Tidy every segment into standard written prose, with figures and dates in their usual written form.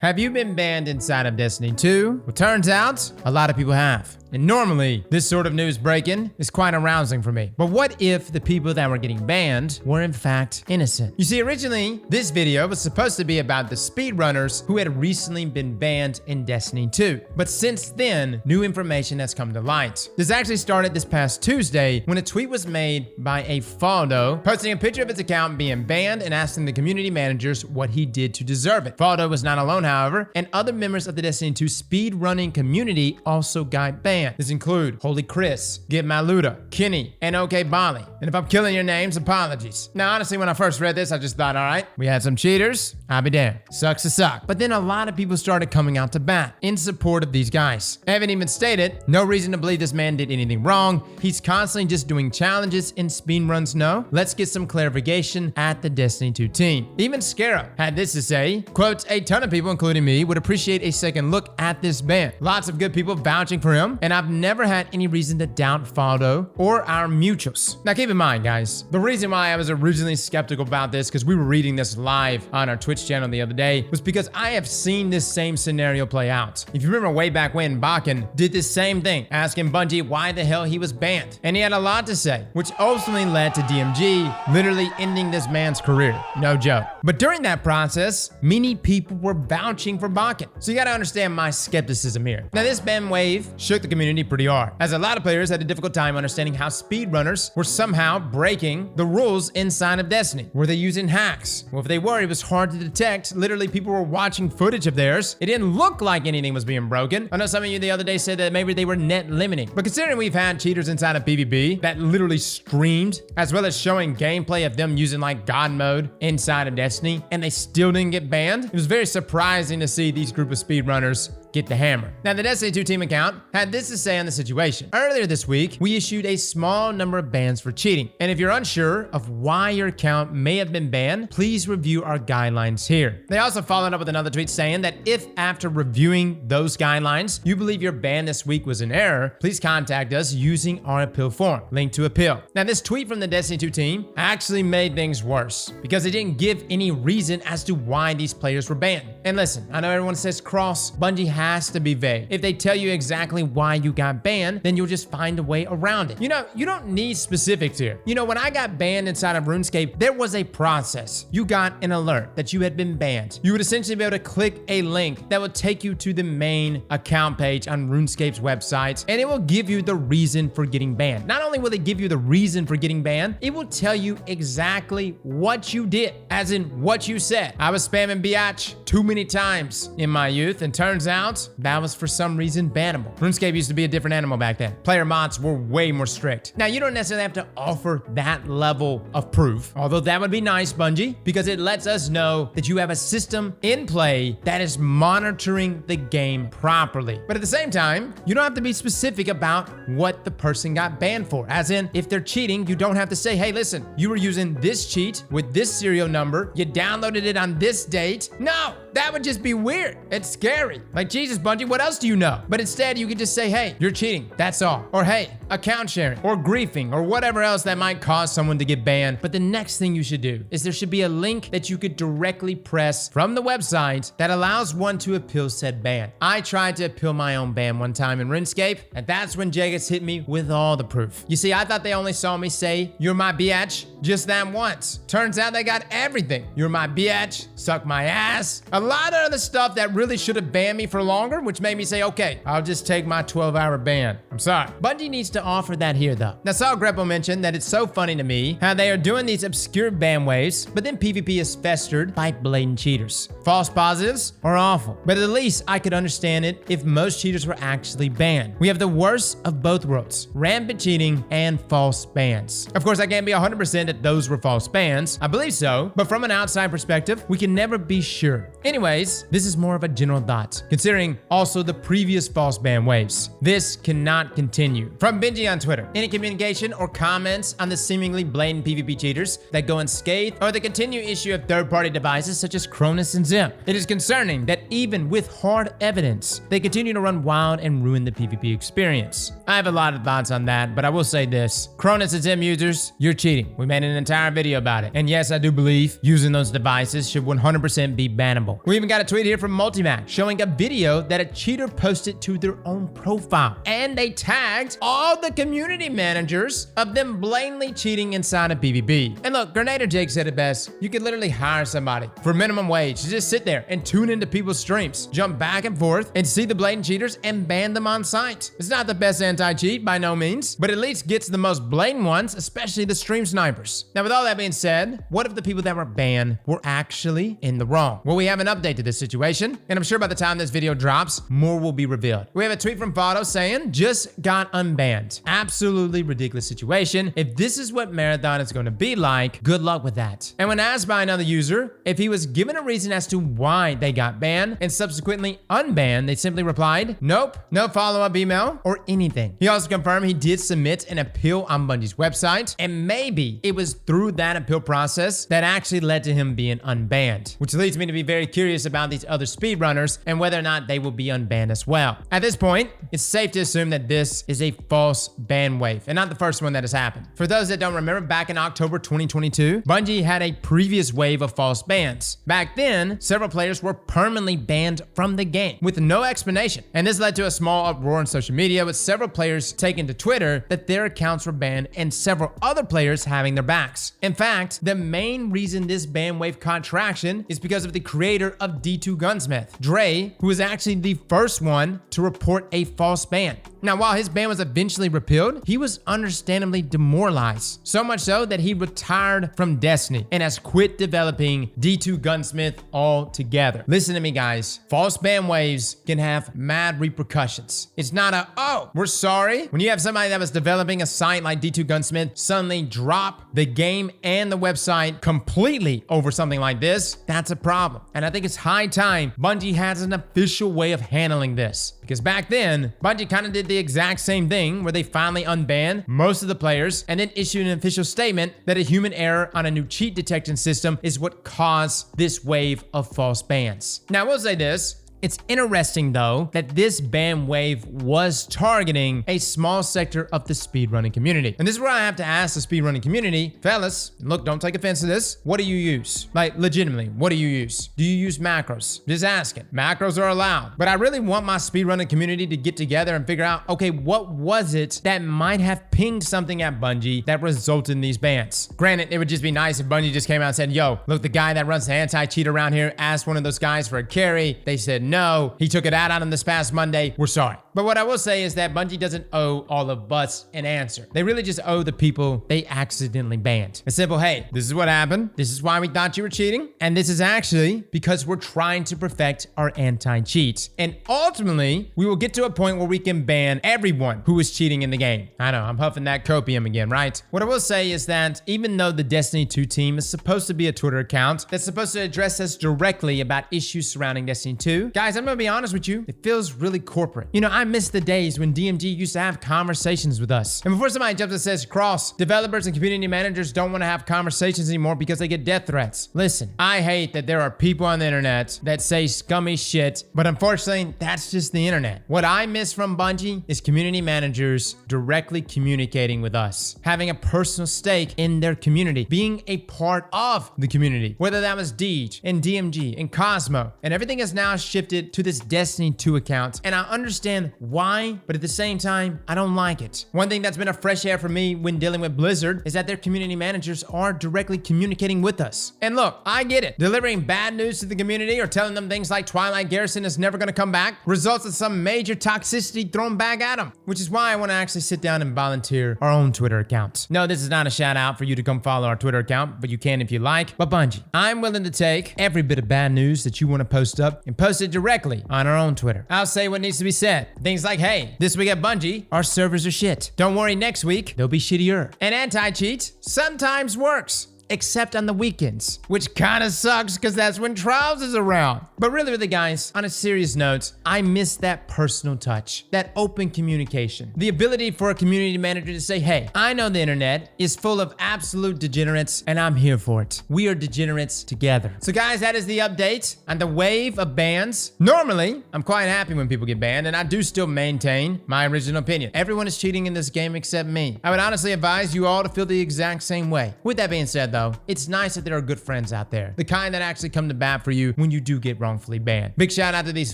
Have you been banned inside of Destiny 2? Well, turns out a lot of people have. And normally, this sort of news breaking is quite arousing for me. But what if the people that were getting banned were in fact innocent? You see, originally, this video was supposed to be about the speedrunners who had recently been banned in Destiny 2. But since then, new information has come to light. This actually started this past Tuesday when a tweet was made by a Faldo posting a picture of his account being banned and asking the community managers what he did to deserve it. Faldo was not alone, however, and other members of the Destiny 2 speedrunning community also got banned. This include Holy Chris, Get Maluda, Kenny, and OK Bali. And if I'm killing your names, apologies. Now, honestly, when I first read this, I just thought, all right, we had some cheaters, I'll be damned. Sucks to suck. But then a lot of people started coming out to bat in support of these guys. I haven't even stated, no reason to believe this man did anything wrong. He's constantly just doing challenges in speedruns. No, let's get some clarification at the Destiny 2 team. Even Scarab had this to say, quote, a ton of people, including me, would appreciate a second look at this ban. Lots of good people vouching for him, and I've never had any reason to doubt Faldo or our mutuals. Now keep in mind, guys, the reason why I was originally skeptical about this, because we were reading this live on our Twitch channel the other day, was because I have seen this same scenario play out. If you remember way back when, Bakken did the same thing, asking Bungie why the hell he was banned. And he had a lot to say, which ultimately led to DMG literally ending this man's career. No joke. But during that process, many people were vouching for Bakken. So you gotta understand my skepticism here. Now this ban wave shook the community pretty hard, as a lot of players had a difficult time understanding how speedrunners were somehow breaking the rules inside of Destiny. Were they using hacks? Well, if they were, it was hard to detect. Literally, people were watching footage of theirs. It didn't look like anything was being broken. I know some of you the other day said that maybe they were net limiting. But considering we've had cheaters inside of PvP that literally streamed, as well as showing gameplay of them using like God mode inside of Destiny, and they still didn't get banned, it was very surprising to see these group of speedrunners get the hammer. Now, the Destiny 2 team account had this to say on the situation. Earlier this week, we issued a small number of bans for cheating. And if you're unsure of why your account may have been banned, please review our guidelines here. They also followed up with another tweet saying that if after reviewing those guidelines, you believe your ban this week was an error, please contact us using our appeal form. Link to appeal. Now, this tweet from the Destiny 2 team actually made things worse because it didn't give any reason as to why these players were banned. And listen, I know everyone says cross, Bungie has to be vague. If they tell you exactly why you got banned, then you'll just find a way around it. You know, you don't need specifics here. You know, when I got banned inside of RuneScape, there was a process. You got an alert that you had been banned. You would essentially be able to click a link that would take you to the main account page on RuneScape's website, and it will give you the reason for getting banned. Not only will it give you the reason for getting banned, it will tell you exactly what you did, as in what you said. I was spamming biatch too many times in my youth, and turns out that was for some reason bannable. RuneScape used to be a different animal back then. Player mods were way more strict. Now, you don't necessarily have to offer that level of proof, although that would be nice, Bungie, because it lets us know that you have a system in play that is monitoring the game properly. But at the same time, you don't have to be specific about what the person got banned for. As in, if they're cheating, you don't have to say, hey, listen, you were using this cheat with this serial number, you downloaded it on this date. No, that would just be weird. It's scary. Like, Jesus, Bungie, what else do you know? But instead, you could just say, hey, you're cheating. That's all. Or hey, account sharing, or griefing, or whatever else that might cause someone to get banned. But the next thing you should do is there should be a link that you could directly press from the website that allows one to appeal said ban. I tried to appeal my own ban one time in RuneScape, and that's when Jagex hit me with all the proof. You see, I thought they only saw me say, you're my biatch, just that once. Turns out they got everything. You're my biatch, suck my ass. A lot of other stuff that really should have banned me for longer, which made me say, okay, I'll just take my 12-hour ban. I'm sorry. Bungie needs to offer that here, though. Now, Saul Greppel mentioned that it's so funny to me how they are doing these obscure ban waves, but then PvP is festered by blatant cheaters. False positives are awful, but at least I could understand it if most cheaters were actually banned. We have the worst of both worlds, rampant cheating and false bans. Of course, I can't be 100% that those were false bans. I believe so, but from an outside perspective, we can never be sure. Anyways, this is more of a general thought, considering also the previous false ban waves. This cannot continue. From Bungie on Twitter, any communication or comments on the seemingly blatant PvP cheaters that go unscathed, or the continued issue of third-party devices such as Cronus and Zim. It is concerning that even with hard evidence, they continue to run wild and ruin the PvP experience. I have a lot of thoughts on that, but I will say this. Cronus and Zim users, you're cheating. We made an entire video about it. And yes, I do believe using those devices should 100% be bannable. We even got a tweet here from Multimac showing a video that a cheater posted to their own profile. And they tagged all the community managers of them blatantly cheating inside of PvP. And look, Grenadier Jake said it best. You could literally hire somebody for minimum wage to just sit there and tune into people's streams, jump back and forth, and see the blatant cheaters and ban them on site. It's not the best anti-cheat by no means, but at least gets the most blatant ones, especially the stream snipers. Now, with all that being said, what if the people that were banned were actually in the wrong? Well, we have an update to this situation, and I'm sure by the time this video drops, more will be revealed. We have a tweet from Vado saying, just got unbanned. Absolutely ridiculous situation. If this is what Marathon is going to be like, good luck with that. And when asked by another user if he was given a reason as to why they got banned and subsequently unbanned, they simply replied, nope, no follow-up email or anything. He also confirmed he did submit an appeal on Bungie's website, and maybe it was through that appeal process that actually led to him being unbanned, which leads me to be very curious about these other speedrunners and whether or not they will be unbanned as well. At this point, it's safe to assume that this is a false ban wave and not the first one that has happened. For those that don't remember, back in October 2022, Bungie had a previous wave of false bans. Back then, several players were permanently banned from the game with no explanation, and this led to a small uproar on social media with several players taking to Twitter that their accounts were banned and several other players having their backs. In fact, the main reason this ban wave caught traction is because of the creator of D2 Gunsmith, Dre, who was actually the first one to report a false ban. Now, while his ban was eventually repealed, he was understandably demoralized, so much so that he retired from Destiny and has quit developing D2 Gunsmith altogether. Listen to me, guys. False ban waves can have mad repercussions. It's not a, oh, we're sorry. When you have somebody that was developing a site like D2 Gunsmith suddenly drop the game and the website completely over something like this, that's a problem. And I think it's high time Bungie has an official way of handling this. Because back then, Bungie kind of did the exact same thing where they finally unbanned most of the players and then issued an official statement that a human error on a new cheat detection system is what caused this wave of false bans. Now, I will say this. It's interesting, though, that this ban wave was targeting a small sector of the speedrunning community. And this is where I have to ask the speedrunning community, fellas, look, don't take offense to this. What do you use? Like, legitimately, what do you use? Do you use macros? Just asking. Macros are allowed. But I really want my speedrunning community to get together and figure out, okay, what was it that might have pinged something at Bungie that resulted in these bans? Granted, it would just be nice if Bungie just came out and said, yo, look, the guy that runs the anti-cheat around here asked one of those guys for a carry. They said no, he took it out on him this past Monday. We're sorry. But what I will say is that Bungie doesn't owe all of us an answer. They really just owe the people they accidentally banned a simple, hey, this is what happened. This is why we thought you were cheating. And this is actually because we're trying to perfect our anti-cheat. And ultimately, we will get to a point where we can ban everyone who is cheating in the game. I know, I'm huffing that copium again, right? What I will say is that even though the Destiny 2 team is supposed to be a Twitter account that's supposed to address us directly about issues surrounding Destiny 2, guys, I'm gonna be honest with you, it feels really corporate. You know, I miss the days when DMG used to have conversations with us. And before somebody jumps and says, Cross, developers and community managers don't want to have conversations anymore because they get death threats. Listen, I hate that there are people on the internet that say scummy shit, but unfortunately, that's just the internet. What I miss from Bungie is community managers directly communicating with us, having a personal stake in their community, being a part of the community, whether that was Deej and DMG and Cosmo, and everything has now shifted to this Destiny 2 account. And I understand why, but at the same time, I don't like it. One thing that's been a fresh air for me when dealing with Blizzard is that their community managers are directly communicating with us. And look, I get it. Delivering bad news to the community or telling them things like Twilight Garrison is never gonna come back results in some major toxicity thrown back at them, which is why I wanna actually sit down and volunteer our own Twitter account. No, this is not a shout out for you to come follow our Twitter account, but you can if you like. But Bungie, I'm willing to take every bit of bad news that you wanna post up and post it directly on our own Twitter. I'll say what needs to be said. Things like, hey, this week at Bungie, our servers are shit. Don't worry, next week, they'll be shittier. And anti-cheat sometimes works, except on the weekends, which kind of sucks because that's when Trials is around. But really, guys, on a serious note, I miss that personal touch, that open communication, the ability for a community manager to say, hey, I know the internet is full of absolute degenerates and I'm here for it. We are degenerates together. So guys, that is the update on the wave of bans. Normally, I'm quite happy when people get banned and I do still maintain my original opinion. Everyone is cheating in this game except me. I would honestly advise you all to feel the exact same way. With that being said, though, though, it's nice that there are good friends out there. The kind that actually come to bat for you when you do get wrongfully banned. Big shout out to these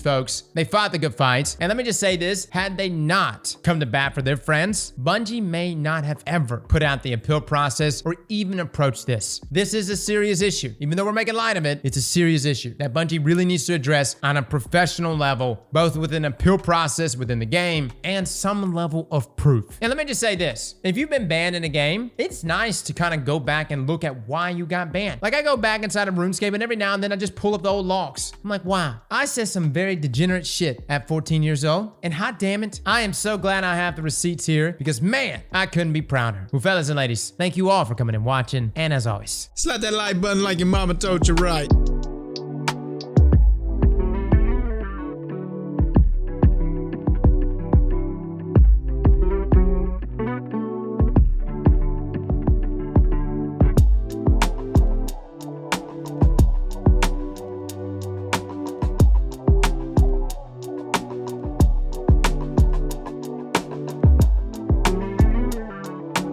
folks. They fought the good fight. And let me just say this, had they not come to bat for their friends, Bungie may not have ever put out the appeal process or even approached this. This is a serious issue. Even though we're making light of it, it's a serious issue that Bungie really needs to address on a professional level, both with an appeal process within the game and some level of proof. And let me just say this, if you've been banned in a game, it's nice to kind of go back and look at why you got banned. Like I go back inside of RuneScape and every now and then I just pull up the old logs. I'm like, wow, I said some very degenerate shit at 14 years old. And hot damn it, I am so glad I have the receipts here because man, I couldn't be prouder. Well, fellas and ladies, thank you all for coming and watching. And as always, slap that like button like your mama told you right.